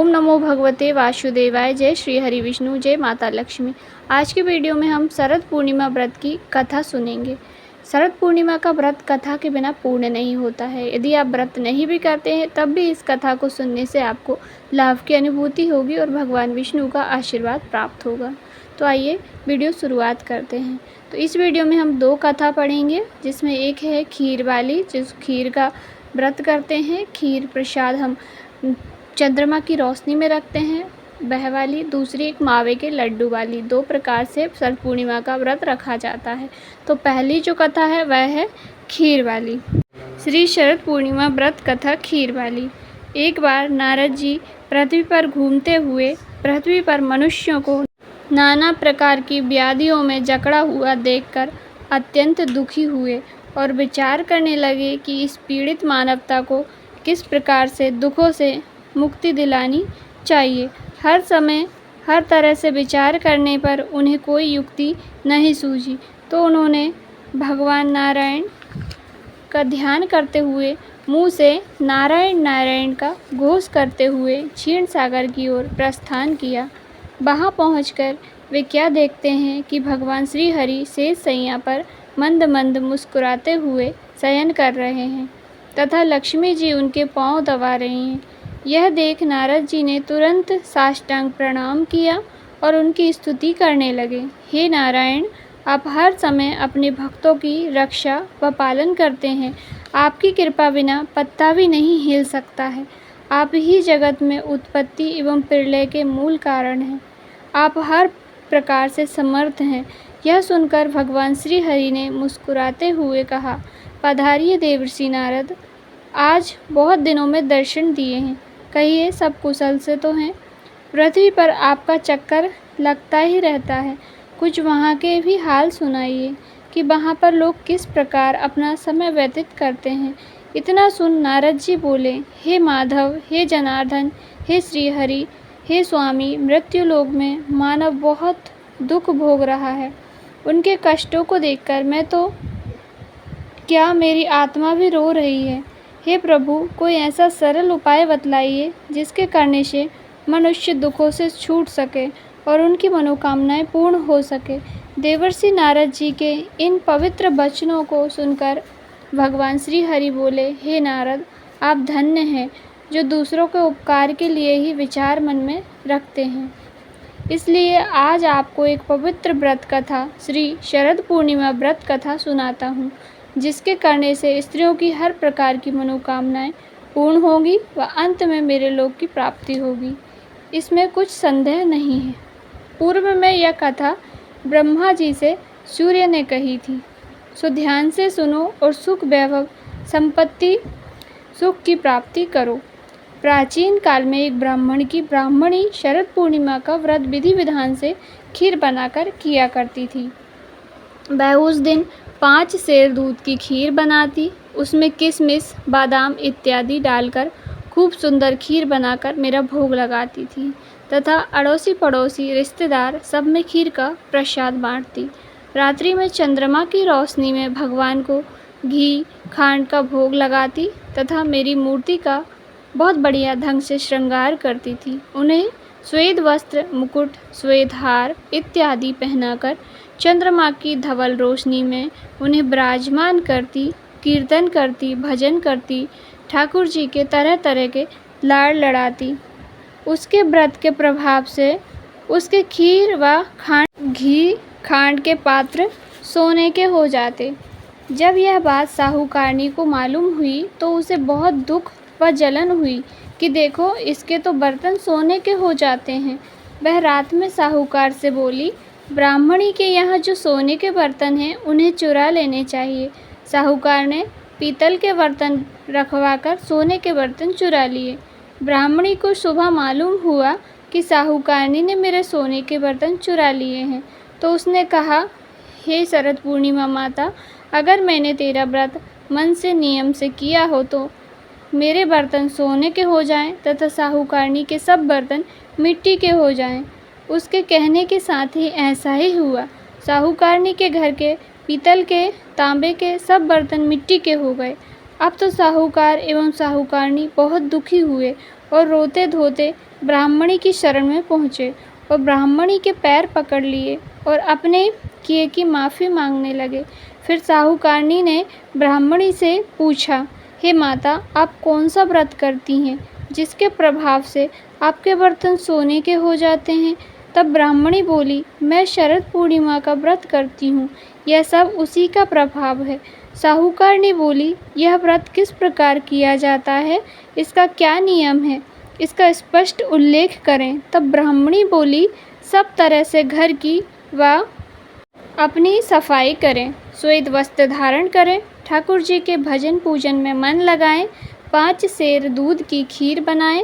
ओम नमो भगवते वासुदेवाय। जय श्री हरि विष्णु, जय माता लक्ष्मी। आज की वीडियो में हम शरद पूर्णिमा व्रत की कथा सुनेंगे। शरद पूर्णिमा का व्रत कथा के बिना पूर्ण नहीं होता है। यदि आप व्रत नहीं भी करते हैं तब भी इस कथा को सुनने से आपको लाभ की अनुभूति होगी और भगवान विष्णु का आशीर्वाद प्राप्त होगा। तो आइए वीडियो शुरुआत करते हैं। तो इस वीडियो में हम दो कथा पढ़ेंगे, जिसमें एक है खीर वाली, जिस खीर का व्रत करते हैं। खीर प्रसाद हम चंद्रमा की रोशनी में रखते हैं, वह वाली। दूसरी एक मावे के लड्डू वाली। दो प्रकार से शरद पूर्णिमा का व्रत रखा जाता है। तो पहली जो कथा है वह है खीर वाली। श्री शरद पूर्णिमा व्रत कथा खीर वाली। एक बार नारद जी पृथ्वी पर घूमते हुए पृथ्वी पर मनुष्यों को नाना प्रकार की व्याधियों में जकड़ा हुआ देखकर अत्यंत दुखी हुए और विचार करने लगे कि इस पीड़ित मानवता को किस प्रकार से दुखों से मुक्ति दिलानी चाहिए। हर समय हर तरह से विचार करने पर उन्हें कोई युक्ति नहीं सूझी। तो उन्होंने भगवान नारायण का ध्यान करते हुए मुँह से नारायण नारायण का घोष करते हुए क्षीण सागर की ओर प्रस्थान किया। वहाँ पहुंचकर वे क्या देखते हैं कि भगवान श्री हरि शेष शैया पर मंद मंद मुस्कुराते हुए शयन कर रहे हैं तथा लक्ष्मी जी उनके पांव दबा रही हैं। यह देख नारद जी ने तुरंत साष्टांग प्रणाम किया और उनकी स्तुति करने लगे। हे नारायण, आप हर समय अपने भक्तों की रक्षा व पालन करते हैं। आपकी कृपा बिना पत्ता भी नहीं हिल सकता है। आप ही जगत में उत्पत्ति एवं प्रलय के मूल कारण हैं। आप हर प्रकार से समर्थ हैं। यह सुनकर भगवान श्री हरि ने मुस्कुराते हुए कहा, पधारिए देवर्षि नारद, आज बहुत दिनों में दर्शन दिए हैं। कहिए, सब कुशल से तो हैं? पृथ्वी पर आपका चक्कर लगता ही रहता है। कुछ वहाँ के भी हाल सुनाइए कि वहाँ पर लोग किस प्रकार अपना समय व्यतीत करते हैं। इतना सुन नारद जी बोले, हे माधव, हे जनार्दन, हे श्री हरि, हे स्वामी, मृत्युलोक में मानव बहुत दुख भोग रहा है। उनके कष्टों को देखकर मैं तो क्या, मेरी आत्मा भी रो रही है। हे प्रभु, कोई ऐसा सरल उपाय बतलाइए जिसके करने से मनुष्य दुखों से छूट सके और उनकी मनोकामनाएं पूर्ण हो सके। देवर्षि नारद जी के इन पवित्र वचनों को सुनकर भगवान श्री हरि बोले, हे नारद, आप धन्य हैं जो दूसरों के उपकार के लिए ही विचार मन में रखते हैं। इसलिए आज आपको एक पवित्र व्रत कथा, श्री शरद पूर्णिमा व्रत कथा सुनाता हूँ, जिसके करने से स्त्रियों की हर प्रकार की मनोकामनाएं पूर्ण होगी व अंत में मेरे लोक की प्राप्ति होगी। इसमें कुछ संदेह नहीं है। पूर्व में यह कथा ब्रह्मा जी से सूर्य ने कही थी, सो ध्यान से सुनो और सुख वैभव संपत्ति सुख की प्राप्ति करो। प्राचीन काल में एक ब्राह्मण की ब्राह्मणी शरद पूर्णिमा का व्रत विधि विधान से खीर बनाकर किया करती थी। वह उस दिन 5 सेर दूध की खीर बनाती, उसमें किशमिश, बादाम इत्यादि डालकर खूब सुंदर खीर बनाकर मेरा भोग लगाती थी तथा अड़ोसी पड़ोसी रिश्तेदार सब में खीर का प्रसाद बांटती। रात्रि में चंद्रमा की रोशनी में भगवान को घी खांड का भोग लगाती तथा मेरी मूर्ति का बहुत बढ़िया ढंग से श्रृंगार करती थी। उन्हें श्वेत वस्त्र, मुकुट, श्वेत हार इत्यादि पहनाकर चंद्रमा की धवल रोशनी में उन्हें विराजमान करती, कीर्तन करती, भजन करती, ठाकुर जी के तरह तरह के लाड़ लड़ाती। उसके व्रत के प्रभाव से उसके खीर व घी खांड के पात्र सोने के हो जाते। जब यह बात साहूकारनी को मालूम हुई तो उसे बहुत दुख व जलन हुई कि देखो, इसके तो बर्तन सोने के हो जाते हैं। वह रात में साहूकार से बोली, ब्राह्मणी के यहाँ जो सोने के बर्तन हैं उन्हें चुरा लेने चाहिए। साहूकार ने पीतल के बर्तन रखवाकर सोने के बर्तन चुरा लिए। ब्राह्मणी को सुबह मालूम हुआ कि साहूकारनी ने मेरे सोने के बर्तन चुरा लिए हैं। तो उसने कहा, हे शरद पूर्णिमा माता, अगर मैंने तेरा व्रत मन से नियम से किया हो तो मेरे बर्तन सोने के हो जाएं तथा साहूकारनी के सब बर्तन मिट्टी के हो जाएं। उसके कहने के साथ ही ऐसा ही हुआ। साहूकारनी के घर के पीतल के, तांबे के सब बर्तन मिट्टी के हो गए। अब तो साहूकार एवं साहूकारनी बहुत दुखी हुए और रोते धोते ब्राह्मणी की शरण में पहुँचे और ब्राह्मणी के पैर पकड़ लिए और अपने किए की माफ़ी मांगने लगे। फिर साहूकारनी ने ब्राह्मणी से पूछा, हे माता, आप कौन सा व्रत करती हैं जिसके प्रभाव से आपके बर्तन सोने के हो जाते हैं? तब ब्राह्मणी बोली, मैं शरद पूर्णिमा का व्रत करती हूँ, यह सब उसी का प्रभाव है। साहूकारनी बोली, यह व्रत किस प्रकार किया जाता है, इसका क्या नियम है, इसका स्पष्ट उल्लेख करें। तब ब्राह्मणी बोली, सब तरह से घर की व अपनी सफाई करें, श्वेत वस्त्र धारण करें, ठाकुर जी के भजन पूजन में मन लगाएं, 5 सेर दूध की खीर बनाएं,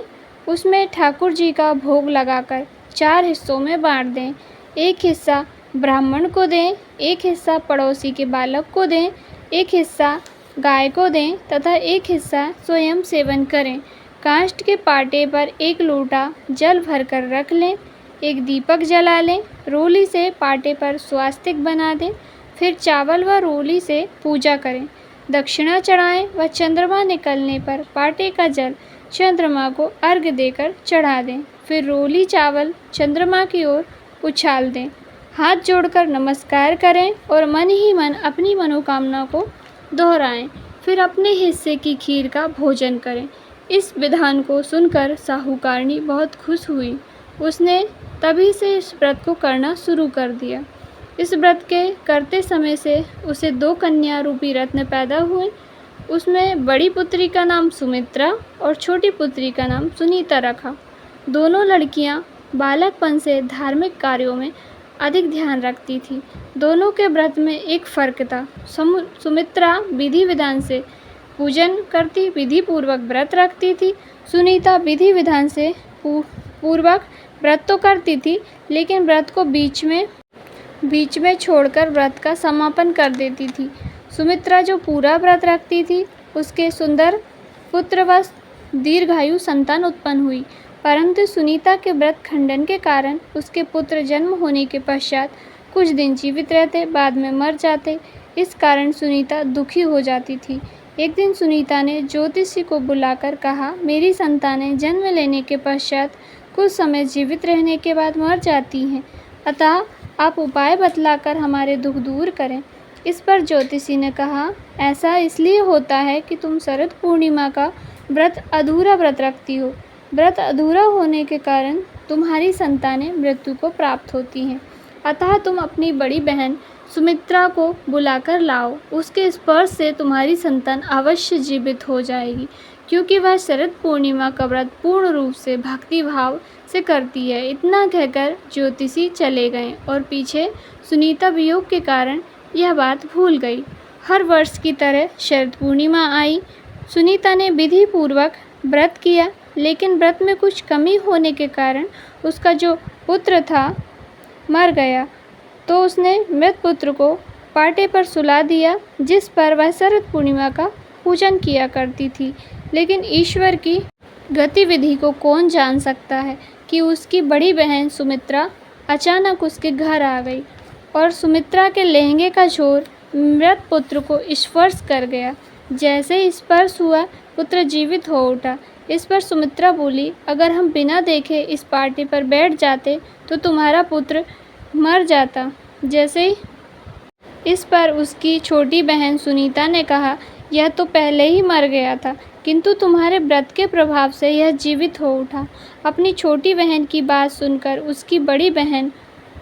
उसमें ठाकुर जी का भोग लगाकर 4 हिस्सों में बांट दें। एक हिस्सा ब्राह्मण को दें, एक हिस्सा पड़ोसी के बालक को दें, एक हिस्सा गाय को दें तथा एक हिस्सा स्वयं सेवन करें। काष्ठ के पाटे पर 1 लोटा जल भरकर रख लें, एक दीपक जला लें, रोली से पाटे पर स्वास्तिक बना दें, फिर चावल व रोली से पूजा करें, दक्षिणा चढ़ाएं व चंद्रमा निकलने पर पाटे का जल चंद्रमा को अर्घ्य देकर चढ़ा दें। फिर रोली चावल चंद्रमा की ओर उछाल दें, हाथ जोड़कर नमस्कार करें और मन ही मन अपनी मनोकामना को दोहराएं। फिर अपने हिस्से की खीर का भोजन करें। इस विधान को सुनकर साहूकारनी बहुत खुश हुई। उसने तभी से इस व्रत को करना शुरू कर दिया। इस व्रत के करते समय से उसे 2 कन्या रूपी रत्न पैदा हुए। उसमें बड़ी पुत्री का नाम सुमित्रा और छोटी पुत्री का नाम सुनीता रखा। दोनों लड़कियां बालकपन से धार्मिक कार्यों में अधिक ध्यान रखती थीं। दोनों के व्रत में एक फ़र्क था। सुमित्रा विधि विधान से पूजन करती, विधि पूर्वक व्रत रखती थी। सुनीता विधि विधान से पूर्वक व्रत तो करती थी, लेकिन व्रत को बीच में छोड़कर व्रत का समापन कर देती थी। सुमित्रा जो पूरा व्रत रखती थी, उसके सुंदर पुत्र व दीर्घायु संतान उत्पन्न हुई, परंतु सुनीता के व्रत खंडन के कारण उसके पुत्र जन्म होने के पश्चात कुछ दिन जीवित रहते, बाद में मर जाते। इस कारण सुनीता दुखी हो जाती थी। एक दिन सुनीता ने ज्योतिषी को बुलाकर कहा, मेरी संतानें जन्म लेने के पश्चात कुछ समय जीवित रहने के बाद मर जाती हैं, अतः आप उपाय बतलाकर हमारे दुख दूर करें। इस पर ज्योतिषी ने कहा, ऐसा इसलिए होता है कि तुम शरद पूर्णिमा का अधूरा व्रत रखती हो। व्रत अधूरा होने के कारण तुम्हारी संतानें मृत्यु को प्राप्त होती हैं, अतः तुम अपनी बड़ी बहन सुमित्रा को बुलाकर लाओ। उसके स्पर्श से तुम्हारी संतान अवश्य जीवित हो जाएगी, क्योंकि वह शरद पूर्णिमा का व्रत पूर्ण रूप से भक्ति भाव से करती है। इतना कहकर ज्योतिषी चले गए और पीछे सुनीता वियोग के कारण यह बात भूल गई। हर वर्ष की तरह शरद पूर्णिमा आई। सुनीता ने विधि पूर्वक व्रत किया, लेकिन व्रत में कुछ कमी होने के कारण उसका जो पुत्र था मर गया, तो उसने मृत पुत्र को पाटे पर सुला दिया, जिस पर वह शरद पूर्णिमा का पूजन किया करती थी। लेकिन ईश्वर की गतिविधि को कौन जान सकता है कि उसकी बड़ी बहन सुमित्रा अचानक उसके घर आ गई और सुमित्रा के लहंगे का झोर मृत पुत्र को स्पर्श कर गया। जैसे ही स्पर्श हुआ, पुत्र जीवित हो उठा। इस पर सुमित्रा बोली, अगर हम बिना देखे इस पार्टी पर बैठ जाते तो तुम्हारा पुत्र मर जाता। जैसे ही इस पर उसकी छोटी बहन सुनीता ने कहा, यह तो पहले ही मर गया था, किंतु तुम्हारे व्रत के प्रभाव से यह जीवित हो उठा। अपनी छोटी बहन की बात सुनकर उसकी बड़ी बहन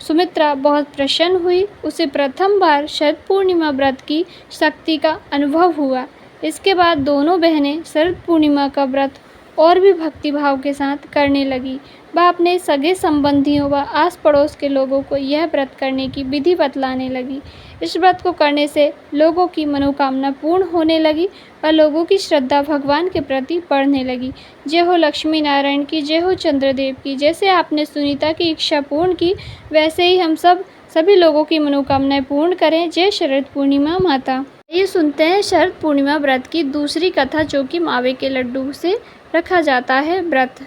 सुमित्रा बहुत प्रसन्न हुई। उसे प्रथम बार शरद पूर्णिमा व्रत की शक्ति का अनुभव हुआ। इसके बाद दोनों बहनें शरद पूर्णिमा का व्रत और भी भक्तिभाव के साथ करने लगी। वह अपने सगे संबंधियों व आस पड़ोस के लोगों को यह व्रत करने की विधि बतलाने लगी। इस व्रत को करने से लोगों की मनोकामना पूर्ण होने लगी व लोगों की श्रद्धा भगवान के प्रति बढ़ने लगी। जय हो लक्ष्मी नारायण की, जय हो चंद्रदेव की। जैसे आपने सुनीता की इच्छा पूर्ण की, वैसे ही हम सभी लोगों की मनोकामनाएं पूर्ण करें। जय शरद पूर्णिमा माता। ये सुनते हैं शरद पूर्णिमा व्रत की दूसरी कथा, जो कि मावे के लड्डू से रखा जाता है व्रत।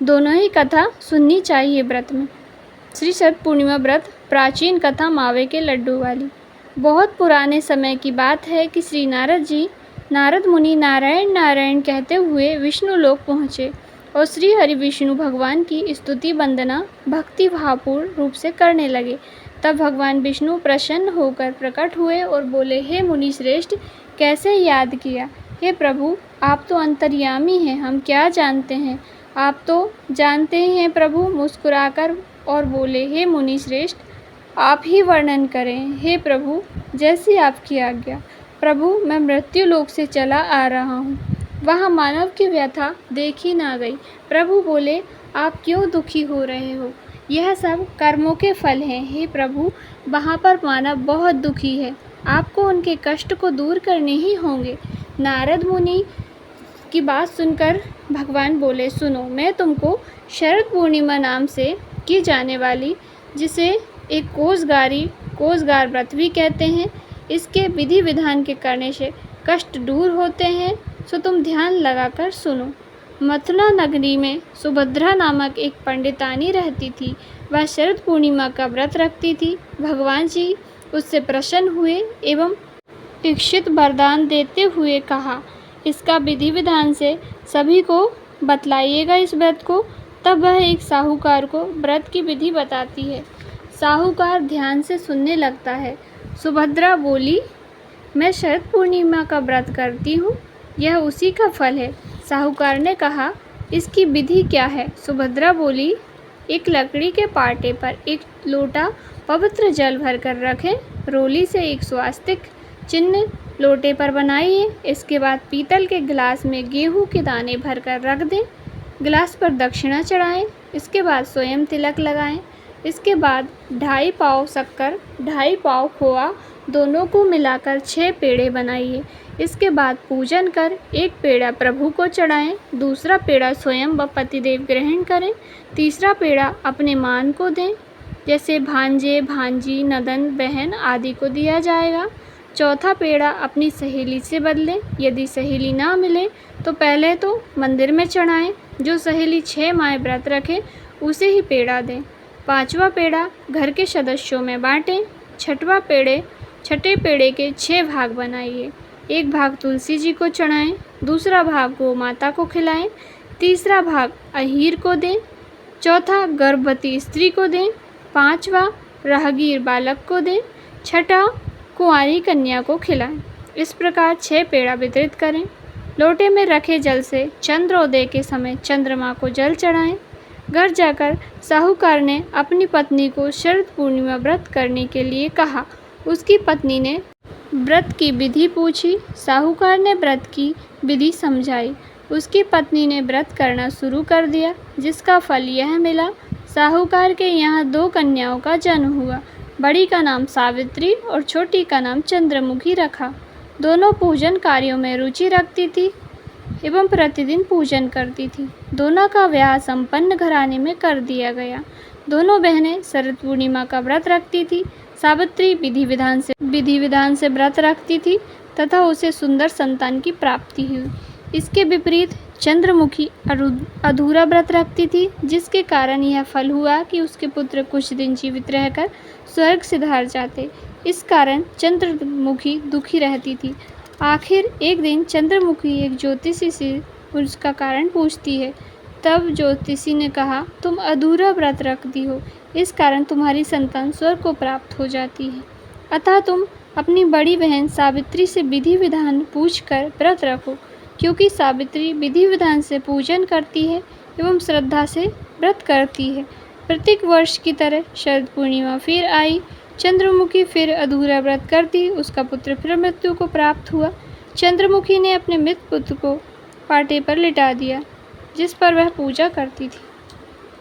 दोनों ही कथा सुननी चाहिए व्रत में। श्री शरद पूर्णिमा व्रत प्राचीन कथा मावे के लड्डू वाली। बहुत पुराने समय की बात है कि श्री नारद मुनि नारायण नारायण कहते हुए विष्णु लोक पहुँचे और श्री हरि विष्णु भगवान की स्तुति वंदना भक्ति भावपूर्ण रूप से करने लगे। तब भगवान विष्णु प्रसन्न होकर प्रकट हुए और बोले, हे मुनि श्रेष्ठ, कैसे याद किया? हे प्रभु, आप तो अंतर्यामी हैं, हम क्या जानते हैं? आप तो जानते ही हैं। प्रभु मुस्कुराकर और बोले, हे मुनि श्रेष्ठ, आप ही वर्णन करें। हे प्रभु, जैसी आपकी आज्ञा। प्रभु, मैं मृत्यु लोक से चला आ रहा हूँ, वहाँ मानव की व्यथा देखी ना गई। प्रभु बोले, आप क्यों दुखी हो रहे हो? यह सब कर्मों के फल हैं। हे प्रभु, वहाँ पर मानव बहुत दुखी है, आपको उनके कष्ट को दूर करने ही होंगे। नारद मुनि की बात सुनकर भगवान बोले, सुनो, मैं तुमको शरद पूर्णिमा नाम से की जाने वाली, जिसे एक कोसगार व्रत भी कहते हैं, इसके विधि विधान के करने से कष्ट दूर होते हैं, सो तुम ध्यान लगाकर सुनो। मथुरा नगरी में सुभद्रा नामक एक पंडितानी रहती थी। वह शरद पूर्णिमा का व्रत रखती थी। भगवान जी उससे प्रसन्न हुए एवं इच्छित वरदान देते हुए कहा, इसका विधि विधान से सभी को बतलाइएगा इस व्रत को। तब वह एक साहूकार को व्रत की विधि बताती है। साहूकार ध्यान से सुनने लगता है। सुभद्रा बोली, मैं शरद पूर्णिमा का व्रत करती हूँ, यह उसी का फल है। साहूकार ने कहा, इसकी विधि क्या है? सुभद्रा बोली, एक लकड़ी के पाटे पर एक लोटा पवित्र जल भरकर रखें, रोली से एक स्वास्तिक चिन्ह लोटे पर बनाइए। इसके बाद पीतल के गिलास में गेहूं के दाने भरकर रख दें, गिलास पर दक्षिणा चढ़ाएं। इसके बाद स्वयं तिलक लगाएं। इसके बाद 2.5 पाव शक्कर 2.5 पाव खोआ दोनों को मिलाकर 6 पेड़े बनाइए। इसके बाद पूजन कर एक पेड़ा प्रभु को चढ़ाएं, दूसरा पेड़ा स्वयं व पतिदेव ग्रहण करें, तीसरा पेड़ा अपने मान को दें, जैसे भांजे, भांजी, नदन, बहन आदि को दिया जाएगा। चौथा पेड़ा अपनी सहेली से बदलें। यदि सहेली ना मिले तो पहले तो मंदिर में चढ़ाएं। जो सहेली 6 माह व्रत रखे उसे ही पेड़ा दें। 5वां पेड़ा घर के सदस्यों में बांटें। छठे पेड़े के 6 भाग बनाइए। एक भाग तुलसी जी को चढ़ाएं, दूसरा भाग गौ माता को खिलाएं, तीसरा भाग अहीर को दें, चौथा गर्भवती स्त्री को दें, 5वां राहगीर बालक को दें, छठा कुंवारी कन्या को खिलाएं। इस प्रकार 6 पेड़ा वितरित करें। लोटे में रखे जल से चंद्रोदय के समय चंद्रमा को जल चढ़ाएं। घर जाकर साहूकार ने अपनी पत्नी को शरद पूर्णिमा व्रत करने के लिए कहा। उसकी पत्नी ने व्रत की विधि पूछी। साहूकार ने व्रत की विधि समझाई। उसकी पत्नी ने व्रत करना शुरू कर दिया, जिसका फल यह मिला। साहूकार के यहाँ 2 कन्याओं का जन्म हुआ। बड़ी का नाम सावित्री और छोटी का नाम चंद्रमुखी रखा। दोनों पूजन कार्यों में रुचि रखती थी एवं प्रतिदिन पूजन करती थी। दोनों का ब्याह संपन्न घराने में कर दिया गया। दोनों बहनें शरद पूर्णिमा का व्रत रखती थी। सावित्री विधि विधान से व्रत रखती थी तथा उसे सुंदर संतान की प्राप्ति हुई। इसके विपरीत चंद्रमुखी अधूरा व्रत रखती थी, जिसके कारण यह फल हुआ कि उसके पुत्र कुछ दिन जीवित रहकर स्वर्ग सिधार जाते। इस कारण चंद्रमुखी दुखी रहती थी। आखिर एक दिन चंद्रमुखी एक ज्योतिषी से उसका कारण पूछती है। तब ज्योतिषी ने कहा, तुम अधूरा व्रत रखती हो, इस कारण तुम्हारी संतान स्वर्ग को प्राप्त हो जाती है। अतः तुम अपनी बड़ी बहन सावित्री से विधि विधान पूछकर व्रत रखो, क्योंकि सावित्री विधि विधान से पूजन करती है एवं श्रद्धा से व्रत करती है। प्रत्येक वर्ष की तरह शरद पूर्णिमा फिर आई। चंद्रमुखी फिर अधूरा व्रत करती। उसका पुत्र फिर मृत्यु को प्राप्त हुआ। चंद्रमुखी ने अपने मृत पुत्र को पाटे पर लिटा दिया, जिस पर वह पूजा करती थी।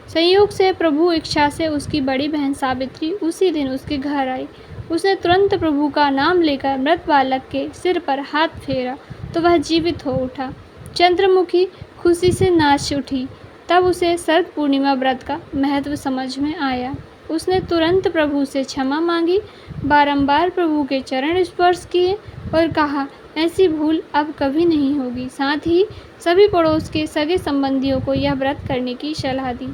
संयोग से प्रभु इच्छा से उसकी बड़ी बहन सावित्री उसी दिन उसके घर आई। उसने तुरंत प्रभु का नाम लेकर मृत बालक के सिर पर हाथ फेरा तो वह जीवित हो उठा। चंद्रमुखी खुशी से नाच उठी। तब उसे शरद पूर्णिमा व्रत का महत्व समझ में आया। उसने तुरंत प्रभु से क्षमा मांगी, बारंबार प्रभु के चरण स्पर्श किए और कहा, ऐसी भूल अब कभी नहीं होगी। साथ ही सभी पड़ोस के सगे संबंधियों को यह व्रत करने की सलाह दी।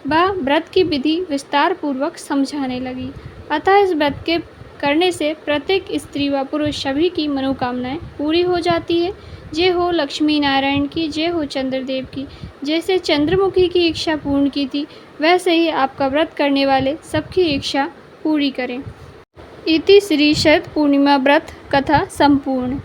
वह व्रत की विधि विस्तार पूर्वक समझाने लगी। अतः इस व्रत के करने से प्रत्येक स्त्री व पुरुष सभी की मनोकामनाएं पूरी हो जाती है। जय हो लक्ष्मी नारायण की, जय हो चंद्रदेव की। जैसे चंद्रमुखी की इच्छा पूर्ण की थी, वैसे ही आपका व्रत करने वाले सबकी इच्छा पूरी करें। इति श्री शरद पूर्णिमा व्रत कथा संपूर्ण।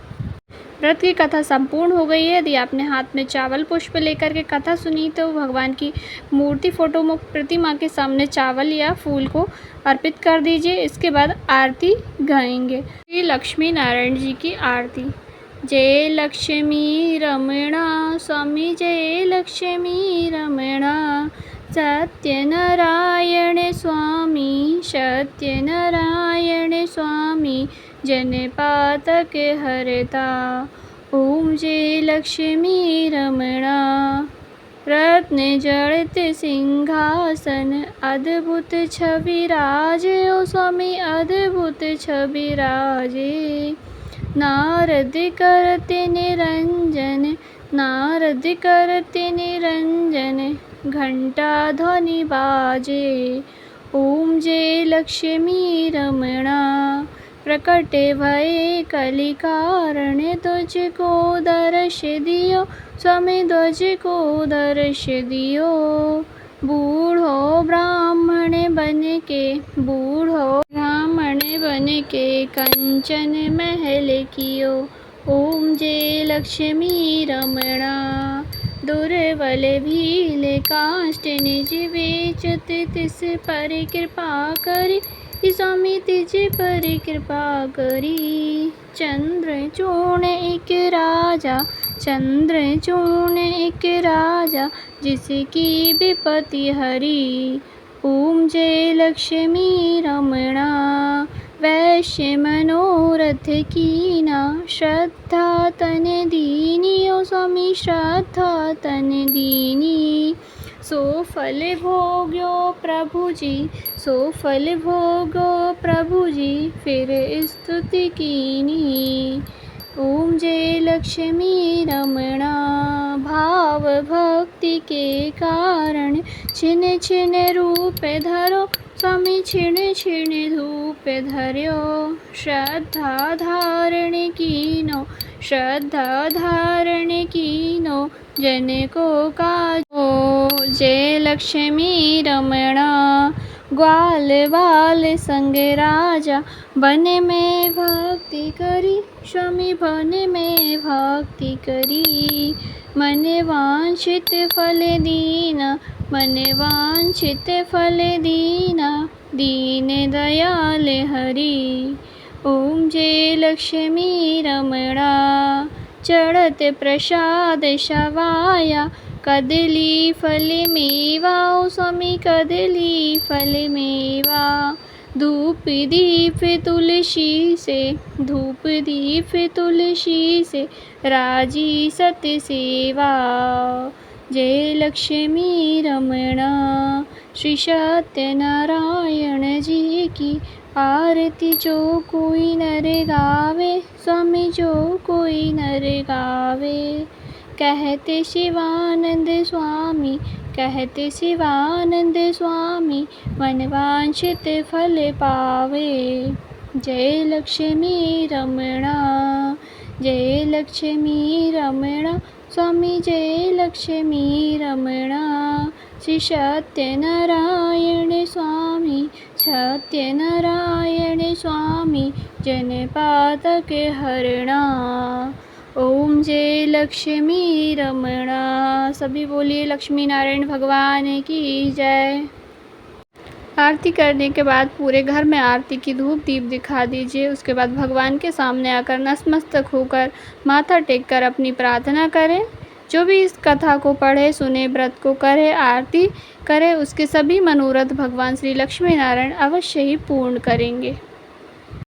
व्रत की कथा संपूर्ण हो गई है। यदि आपने हाथ में चावल पुष्प लेकर के कथा सुनी तो भगवान की मूर्ति फोटो प्रतिमा के सामने चावल या फूल को अर्पित कर दीजिए। इसके बाद आरती गाएंगे। श्री लक्ष्मी नारायण जी की आरती। जय लक्ष्मी रमणा स्वामी, जय लक्ष्मी रमणा। सत्यनारायण स्वामी, सत्यनारायण स्वामी, जनपातक हरता। ओम जय लक्ष्मी रमणा। रत्न जड़ित सिंहासन, अद्भुत छवि राजे। ओ स्वामी अद्भुत छवि राजे। नारद करते निरंजन, नारद करते निरंजन, घंटा ध्वनि बाजे। ओम जय लक्ष्मी रमणा। प्रकट भये कलि कारण, ध्वज को दर्श दियो स्वामी, ध्वज को दर्श दियो। बूढ़ो ब्राह्मण बन के, बूढ़ो ब्राह्मण बन के, कंचन महल कियो। ओम जय लक्ष्मी रमणा। दुर्बल भील काष्ठ निज बेचत, तिस पर कृपा करी स्वामी, तिज पर कृपा करी। चंद्रचूर्ण एक राजा, चंद्रचूर्ण एक राजा, जिसकी विपत्ति हरी। ओम जय लक्ष्मी रमणा। वैश्य मनोरथ कीना, श्रद्धा तन दीनी। ओ स्वामी श्रद्धा तन दीनी। सो फल भोग्यो प्रभु जी, सो फल भोगो प्रभु जी, फिर स्तुति कीनी। ओम जय लक्ष्मी रमणा। भाव भक्ति के कारण, छिन छिन रूप धरो स्वामी, छिन छिन धूप धर्यो। श्रद्धा धारण कीनो, श्रद्धा धारण कीनो, जन को काजो। जय लक्ष्मी रमणा। ग्वाल बाल संग राजा, वन में भक्ति करी स्वामी, वन में भक्ति करी। मन वांछित फल दीना, मन वांछित फल दीना, दीन दयाल हरि। ओम जय लक्ष्मी रमणा। चढ़त प्रसाद शवाया, कदली फल मेवा। ओ स्वामी कदली फल मेवा। धूप दीप तुलसी से, धूप दीप तुलसी से, राजी सत्य सेवा। जय लक्ष्मी रमणा। श्री सत्यनारायण जी की आरती जो कोई नर गावे स्वामी, जो कोई नर गावे। कहते शिवानंद स्वामी, कहते शिवानंद स्वामी, मन वांछित फल पावे। जय लक्ष्मी रमणा, जय लक्ष्मी रमणा स्वामी, जय लक्ष्मी रमणा। श्री सत्यनारायण स्वामी, सत्यनारायण स्वामी, जनपातक हरणा। ओम जय लक्ष्मी रमणा। सभी बोलिए लक्ष्मी नारायण भगवान की जय। आरती करने के बाद पूरे घर में आरती की धूप दीप दिखा दीजिए। उसके बाद भगवान के सामने आकर नतमस्तक होकर माथा टेक कर अपनी प्रार्थना करें। जो भी इस कथा को पढ़े सुने, व्रत को करे, आरती करे, उसके सभी मनोरथ भगवान श्री लक्ष्मी नारायण अवश्य ही पूर्ण करेंगे।